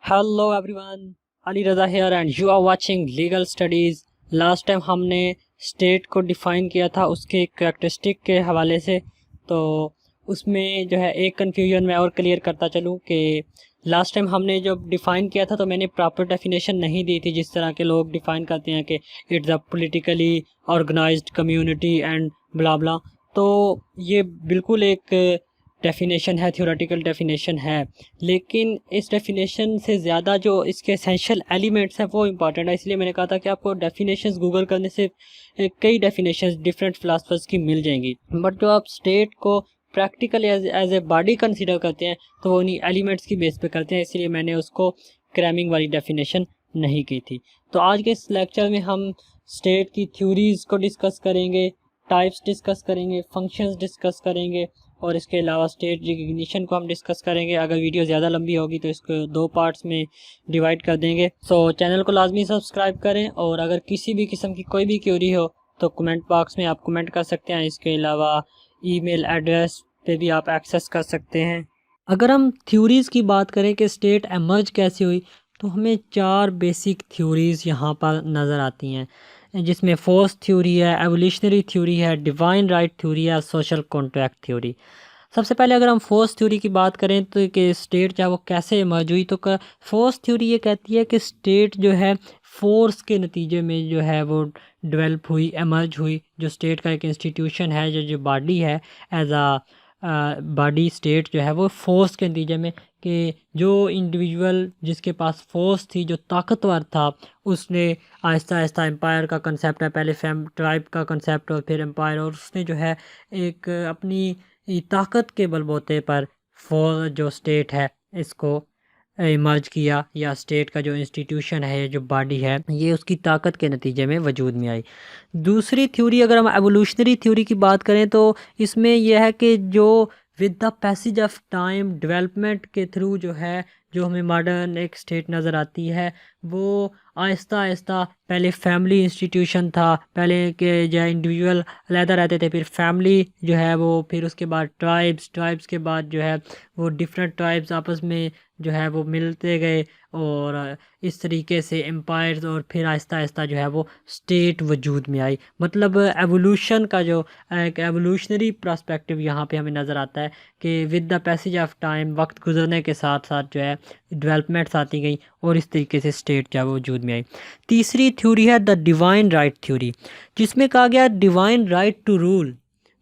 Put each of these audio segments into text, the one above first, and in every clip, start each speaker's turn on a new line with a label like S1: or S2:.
S1: Hello everyone, Ali Raza here and you are watching legal studies. Last time हमने state को define किया था उसके करैक्टरिस्टिक के हवाले से। तो उसमें जो है एक कन्फ्यूजन मैं और क्लियर करता चलूँ कि लास्ट टाइम हमने जब डिफ़ाइन किया था तो मैंने प्रॉपर डेफिनेशन नहीं दी थी, जिस तरह के लोग डिफ़ाइन करते हैं कि it's a politically organised community and blah blah. तो ये बिल्कुल एक डेफिनेशन है, थ्योरेटिकल डेफिनेशन है, लेकिन इस डेफिनेशन से ज़्यादा जो इसके एसेंशियल एलिमेंट्स हैं वो इम्पॉर्टेंट है। इसलिए मैंने कहा था कि आपको डेफिनेशंस गूगल करने से कई डेफिनेशंस डिफरेंट फिलासफर्स की मिल जाएंगी, बट जो आप स्टेट को practically as a body consider करते हैं तो वो उन्हीं एलिमेंट्स की बेस पे करते हैं। इसलिए मैंने उसको क्रैमिंग वाली डेफिनेशन नहीं की थी। तो आज के इस लेक्चर में हम स्टेट की थ्योरीज़ को डिस्कस करेंगे, टाइप्स डिस्कस करेंगे, फंक्शंस डिस्कस करेंगे और इसके अलावा स्टेट रिकग्निशन को हम डिस्कस करेंगे। अगर वीडियो ज़्यादा लंबी होगी तो इसको दो पार्ट्स में डिवाइड कर देंगे। सो चैनल को लाजमी सब्सक्राइब करें और अगर किसी भी किस्म की कोई भी क्वेरी हो तो कमेंट बॉक्स में आप कमेंट कर सकते हैं। इसके अलावा ईमेल एड्रेस पे भी आप एक्सेस कर सकते हैं। अगर हम थ्योरीज़ की बात करें कि स्टेट एमर्ज कैसे हुई, तो हमें चार बेसिक थ्योरीज़ यहाँ पर नज़र आती हैं, जिसमें फोर्स थ्योरी है, एवोल्यूशनरी थ्योरी है, डिवाइन राइट थ्योरी है, सोशल कॉन्ट्रैक्ट थ्योरी। सबसे पहले अगर हम फोर्स थ्योरी की बात करें तो कि स्टेट चाहे वो कैसे इमर्ज हुई, तो फोर्स थ्योरी ये कहती है कि स्टेट जो है फोर्स के नतीजे में जो है वो डेवलप हुई, इमर्ज हुई। जो स्टेट का एक इंस्टीट्यूशन है, जो बॉडी है, एज आ बॉडी स्टेट जो है वो फोर्स के नतीजे में, कि जो इंडिविजुअल जिसके पास फोर्स थी, जो ताकतवर था, उसने आहिस्ता आहिस्ता एम्पायर का कंसेप्ट है, पहले ट्राइब का कंसेप्ट और फिर एम्पायर, और उसने जो है एक अपनी ताकत के बलबूते पर फोर जो स्टेट है इसको इमर्ज किया, या स्टेट का जो इंस्टीट्यूशन है, जो बॉडी है, ये उसकी ताकत के नतीजे में वजूद में आई। दूसरी थ्योरी अगर हम एवोल्यूशनरी थ्योरी की बात करें तो इसमें यह है कि जो with the passage of time development के थ्रू जो है, जो हमें मॉडर्न एक स्टेट नज़र आती है, वो आहिस्ता आहिस्ता पहले फैमिली इंस्टीट्यूशन था, पहले के जो है इंडिविजुअल अलहदा रहते थे, फिर फैमिली जो है वो, फिर उसके बाद ट्राइब्स के बाद जो है वो डिफरेंट ट्राइब्स आपस में जो है वो मिलते गए, और इस तरीके से एम्पायर्स, और फिर आहिस्ता आहिस्ता जो है वो स्टेट वजूद में आई। मतलब एवोल्यूशन का जो एक एवोल्यूशनरी पर्सपेक्टिव यहाँ पे हमें नज़र आता है कि with the passage of time, वक्त गुजरने के साथ साथ जो है डेवलपमेंट्स आती गई और इस तरीके से स्टेट जो है वो वजूद में आई। तीसरी थ्योरी है द डिवाइन राइट थ्योरी, जिसमें कहा गया डिवाइन राइट टू रूल।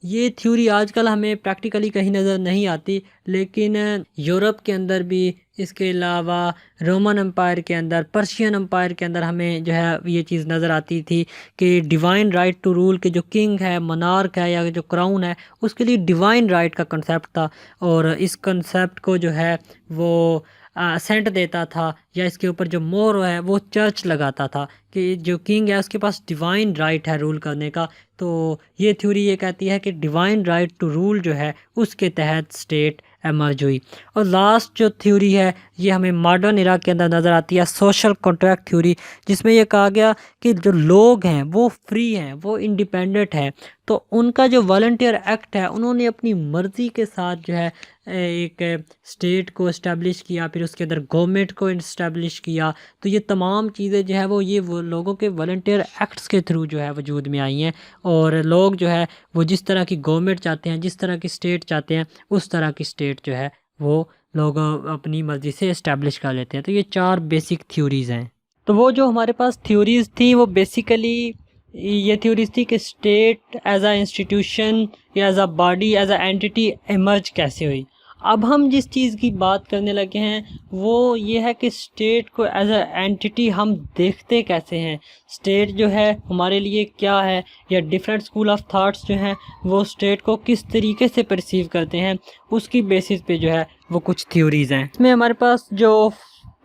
S1: ये थ्योरी आजकल हमें प्रैक्टिकली कहीं नज़र नहीं आती, लेकिन यूरोप के अंदर भी, इसके अलावा रोमन एम्पायर के अंदर, पर्शियन एम्पायर के अंदर हमें जो है ये चीज़ नज़र आती थी कि डिवाइन राइट टू रूल के जो किंग है, मोनार्क है, या जो क्राउन है, उसके लिए डिवाइन राइट का कंसेप्ट था, और इस कंसेप्ट को जो है वो असेंट देता था, या इसके ऊपर जो मोहर है वो चर्च लगाता था कि जो किंग है उसके पास डिवाइन राइट है रूल करने का। तो ये थ्योरी ये कहती है कि डिवाइन राइट टू रूल जो है उसके तहत स्टेट एमर्ज हुई। और लास्ट जो थ्योरी है ये हमें मॉडर्न इरा के अंदर नज़र आती है, सोशल कॉन्ट्रैक्ट थ्योरी, जिसमें यह कहा गया कि जो लोग हैं वो फ्री हैं, वो इंडिपेंडेंट हैं, तो उनका जो वॉलंटियर एक्ट है, उन्होंने अपनी मर्ज़ी के साथ जो है एक स्टेट को इस्टेब्लिश किया, फिर उसके अंदर गवर्नमेंट को इस्टेब्लिश किया। तो ये तमाम चीज़ें जो है वो लोगों के वॉलंटियर एक्ट्स के थ्रू जो है वजूद में आई हैं, और लोग जो है वो जिस तरह की गवर्नमेंट चाहते हैं, जिस तरह की स्टेट चाहते हैं, उस तरह की स्टेट जो है वो लोग अपनी मर्ज़ी से इस्टेब्लिश कर लेते हैं। तो ये चार बेसिक थ्योरीज़ हैं। तो वो जो हमारे पास थ्योरीज़ थी वो बेसिकली ये थ्योरीज़ थी कि स्टेट एज आ इंस्टीट्यूशन या एज आ बॉडी, एज आ एंटिटी इमर्ज कैसे हुई। अब हम जिस चीज़ की बात करने लगे हैं वो ये है कि स्टेट को एज अ एंटिटी हम देखते कैसे हैं, स्टेट जो है हमारे लिए क्या है, या डिफरेंट स्कूल ऑफ थॉट्स जो हैं वो स्टेट को किस तरीके से परसीव करते हैं, उसकी बेसिस पे जो है वो कुछ थ्योरीज़ हैं। इसमें हमारे पास जो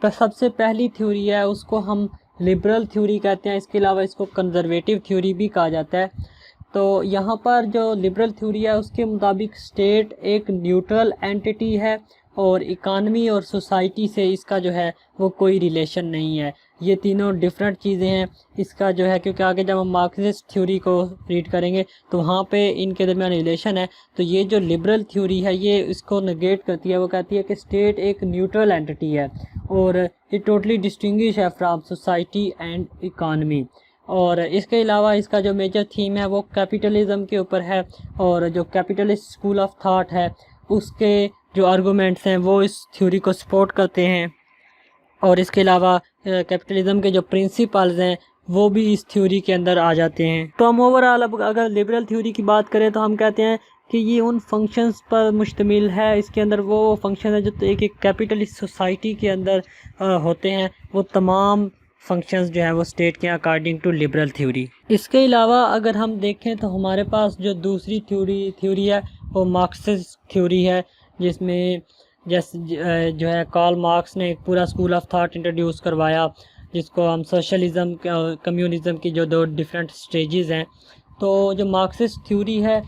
S1: सबसे पहली थ्योरी है उसको हम लिबरल थ्योरी कहते हैं। इसके अलावा इसको कंजर्वेटिव थ्योरी भी कहा जाता है। तो यहाँ पर जो लिबरल थ्योरी है उसके मुताबिक स्टेट एक न्यूट्रल एंटिटी है, और इकानमी और सोसाइटी से इसका जो है वो कोई रिलेशन नहीं है। ये तीनों डिफरेंट चीज़ें हैं इसका जो है, क्योंकि आगे जब हम मार्क्सिस्ट थ्योरी को रीड करेंगे तो वहाँ पे इनके दरमियान रिलेशन है। तो ये जो लिबरल थ्योरी है ये इसको नेगेट करती है, वो कहती है कि स्टेट एक न्यूट्रल एंटिटी है, और ये टोटली डिस्टिंग्विश है फ्रॉम सोसाइटी एंड इकानमी। और इसके अलावा इसका जो मेजर थीम है वो कैपिटलिज्म के ऊपर है, और जो कैपिटलिस्ट स्कूल ऑफ थॉट है उसके जो आर्गूमेंट्स हैं वो इस थ्योरी को सपोर्ट करते हैं। और इसके अलावा कैपिटलिज्म के जो प्रिंसिपल्स हैं वो भी इस थ्योरी के अंदर आ जाते हैं। तो हम ओवरऑल अब अगर लिबरल थ्योरी की बात करें तो हम कहते हैं कि ये उन फंक्शंस पर मुश्तमिल है, इसके अंदर वो फंक्शन है जो एक कैपिटलिस्ट सोसाइटी के अंदर होते हैं, वो तमाम फंक्शंस जो है वो स्टेट के अकॉर्डिंग टू लिबरल थ्योरी। इसके अलावा अगर हम देखें तो हमारे पास जो दूसरी थ्योरी है वो मार्क्सिस्ट थ्योरी है, जिसमें जैसे जो है कार्ल मार्क्स ने एक पूरा स्कूल ऑफ थॉट इंट्रोड्यूस करवाया, जिसको हम सोशलिज्म कम्युनिज्म की जो दो डिफरेंट स्टेजेस हैं। तो जो मार्क्सिस्ट थ्योरी है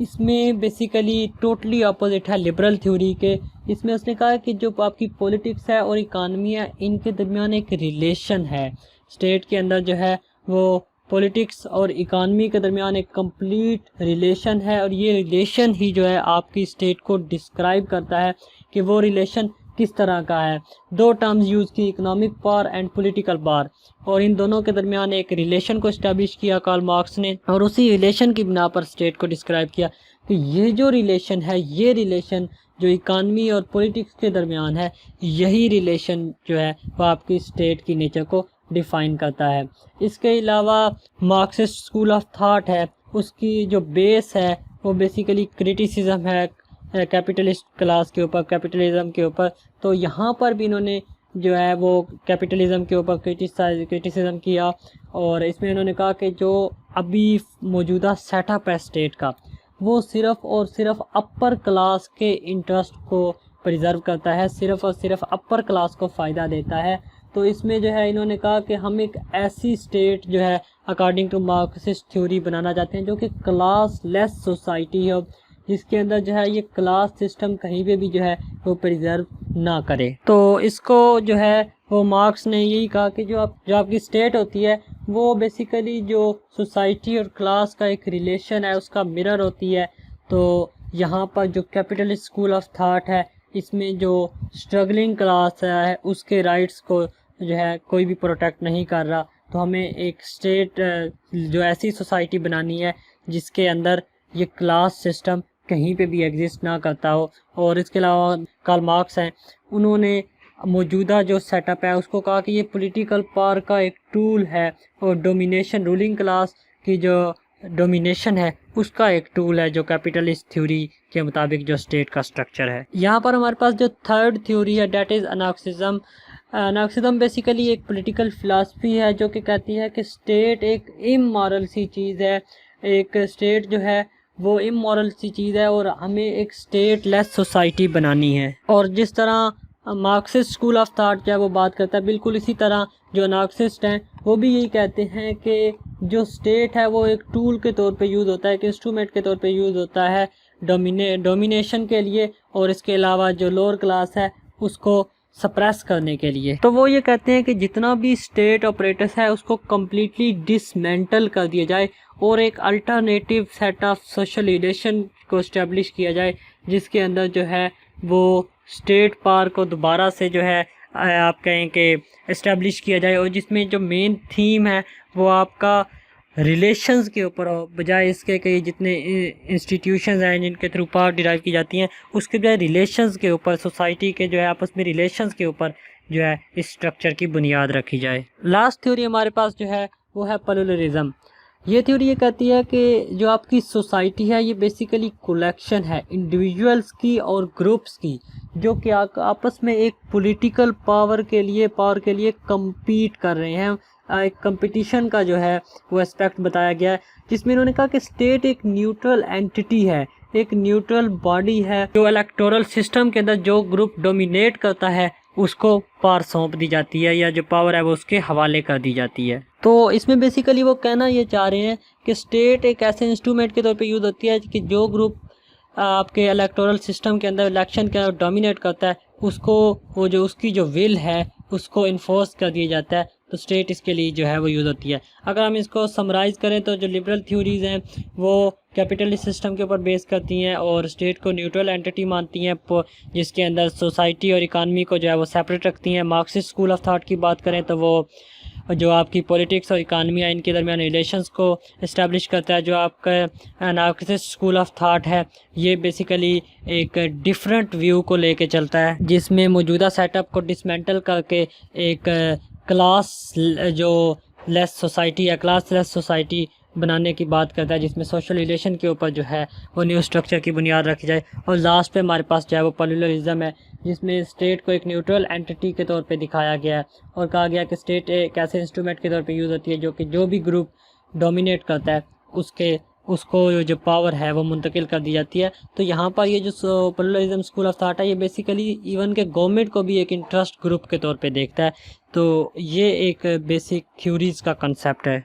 S1: इसमें बेसिकली टोटली अपोजिट है लिबरल थ्योरी के। इसमें उसने कहा है कि जो आपकी पॉलिटिक्स है और इकानमी है इनके दरमियान एक रिलेशन है, स्टेट के अंदर जो है वो पॉलिटिक्स और इकानमी के दरमियान एक कंप्लीट रिलेशन है, और ये रिलेशन ही जो है आपकी स्टेट को डिस्क्राइब करता है कि वो रिलेशन किस तरह का है। दो टर्म्स यूज़ की, economic power and political power, और इन दोनों के दरमियान एक रिलेशन को इस्टेब्लिश किया कार्ल मार्क्स ने, और उसी रिलेशन की बिना पर स्टेट को डिस्क्राइब किया कि ये जो रिलेशन है, ये रिलेशन जो इकानमी और पॉलिटिक्स के दरमियान है, यही रिलेशन जो है वो आपकी स्टेट की नेचर को डिफ़ाइन करता है। इसके अलावा मार्क्सिस्ट स्कूल ऑफ थॉट है, उसकी जो बेस है वो बेसिकली क्रिटिसिज्म है कैपिटलिस्ट क्लास के ऊपर, कैपिटलिज्म के ऊपर। तो यहाँ पर भी इन्होंने जो है वो कैपिटलिज्म के ऊपर क्रिटिसिज्म किया, और इसमें इन्होंने कहा कि जो अभी मौजूदा सेटअप है स्टेट का वो सिर्फ़ और सिर्फ अपर क्लास के इंटरेस्ट को प्रिजर्व करता है, सिर्फ़ और सिर्फ अपर क्लास को फ़ायदा देता है। तो इसमें जो है इन्होंने कहा कि हम एक ऐसी स्टेट जो है अकॉर्डिंग टू मार्क्सिस्ट थ्योरी बनाना चाहते हैं जो कि क्लास लेस सोसाइटी हो, जिसके अंदर जो है ये क्लास सिस्टम कहीं पे भी जो है वो प्रिजर्व ना करे। तो इसको जो है वो मार्क्स ने यही कहा कि जो आपकी स्टेट होती है वो बेसिकली जो सोसाइटी और क्लास का एक रिलेशन है उसका मिरर होती है। तो यहाँ पर जो कैपिटलिस्ट स्कूल ऑफ थॉट है इसमें जो स्ट्रगलिंग क्लास है उसके राइट्स को जो है कोई भी प्रोटेक्ट नहीं कर रहा। तो हमें एक स्टेट जो ऐसी सोसाइटी बनानी है जिसके अंदर ये क्लास सिस्टम कहीं पे भी एग्जिस्ट ना करता हो। और इसके अलावा कार्ल मार्क्स हैं, उन्होंने मौजूदा जो सेटअप है उसको कहा कि ये पॉलिटिकल पावर का एक टूल है, और डोमिनेशन, रूलिंग क्लास की जो डोमिनेशन है उसका एक टूल है, जो कैपिटलिस्ट थ्योरी के मुताबिक जो स्टेट का स्ट्रक्चर है। यहाँ पर हमारे पास जो थर्ड थ्योरी है that is anarchism. Anarchism basically एक पॉलिटिकल फिलासफी है जो कि कहती है कि स्टेट एक इमोरल सी चीज़ है, एक स्टेट जो है वो इमोरल सी चीज़ है और हमें एक स्टेट लेस सोसाइटी बनानी है। और जिस तरह मार्क्सिस्ट स्कूल ऑफ थॉट जो है वो बात करता है, बिल्कुल इसी तरह जो अनार्किस्ट हैं वो भी यही कहते हैं कि जो स्टेट है वो एक टूल के तौर पे यूज़ होता है, एक इंस्ट्रूमेंट के तौर पे यूज़ होता है डोमिनेशन के लिए, और इसके अलावा जो लोअर क्लास है उसको सप्रेस करने के लिए। तो वो ये कहते हैं कि जितना भी स्टेट ऑपरेटर्स है उसको कम्प्लीटली डिसमेंटल कर दिया जाए और एक alternative set of social relation को इस्टेब्लिश किया जाए, जिसके अंदर जो है वो स्टेट पावर को दोबारा से जो है आप कहें कि इस्टेब्लिश किया जाए, और जिसमें जो मेन थीम है वो आपका रिलेशंस के ऊपर हो, बजाय इसके कि जितने इंस्टीट्यूशंस हैं जिनके थ्रू पावर डिराइव की जाती हैं उसके बजाय रिलेशंस के ऊपर, सोसाइटी के जो है आपस में रिलेशंस के ऊपर जो है इस स्ट्रक्चर की बुनियाद रखी जाए। लास्ट थ्योरी हमारे पास जो है वो है प्लूरलिज्म। ये थ्योरी ये कहती है कि जो आपकी सोसाइटी है ये बेसिकली कलेक्शन है इंडिविजुअल्स की और ग्रुप्स की, जो कि आपस में एक पॉलिटिकल पावर के लिए compete कर रहे हैं। एक कंपटीशन का जो है वो एस्पेक्ट बताया गया है, जिसमें इन्होंने कहा कि स्टेट एक न्यूट्रल एंटिटी है, एक न्यूट्रल बॉडी है, जो इलेक्टोरल सिस्टम के अंदर जो ग्रुप डोमिनेट करता है उसको पावर सौंप दी जाती है, या जो पावर है वो उसके हवाले कर दी जाती है। तो इसमें बेसिकली वो कहना ये चाह रहे हैं कि स्टेट एक ऐसे इंस्ट्रूमेंट के तौर पे यूज़ होती है कि जो ग्रुप आपके इलेक्टोरल सिस्टम के अंदर इलेक्शन के अंदर डोमिनेट करता है उसको वो जो उसकी जो विल है उसको इन्फोर्स कर दिया जाता है। तो स्टेट इसके लिए जो है वो यूज़ होती है। अगर हम इसको समराइज़ करें तो जो लिबरल थ्योरीज़ हैं वो कैपिटलिस्ट सिस्टम के ऊपर बेस करती हैं और स्टेट को न्यूट्रल एंटिटी मानती हैं, जिसके अंदर सोसाइटी और इकानमी को जो है वो सेपरेट रखती हैं। मार्क्सिस्ट स्कूल ऑफ थाट की बात करें तो वो जो आपकी पॉलिटिक्स और इकानमी है इनके दरमियान रिलेशंस को इस्टेब्लिश करता है। जो आपका अनार्किस्ट स्कूल ऑफ थाट है ये बेसिकली एक डिफरेंट व्यू को लेके चलता है, जिसमें मौजूदा सेटअप को डिसमेंटल करके एक क्लास जो लेस सोसाइटी या क्लास लेस सोसाइटी बनाने की बात करता है, जिसमें सोशल रिलेशन के ऊपर जो है वो न्यू स्ट्रक्चर की बुनियाद रखी जाए। और लास्ट पे हमारे पास जो है वो प्लुरलिज्म है, जिसमें स्टेट को एक न्यूट्रल एंटिटी के तौर पे दिखाया गया है और कहा गया कि स्टेट एक ऐसे इंस्ट्रूमेंट के तौर पे यूज़ होती है जो कि जो भी ग्रुप डोमिनेट करता है उसको जो पावर है वो मुंतकिल कर दी जाती है। तो यहाँ पर ये जो प्लुरलिज्म स्कूल ऑफ थॉट है ये बेसिकली इवन के गवर्नमेंट को भी एक इंटरेस्ट ग्रुप के तौर पे देखता है। तो ये एक बेसिक थ्योरीज का कंसेप्ट है।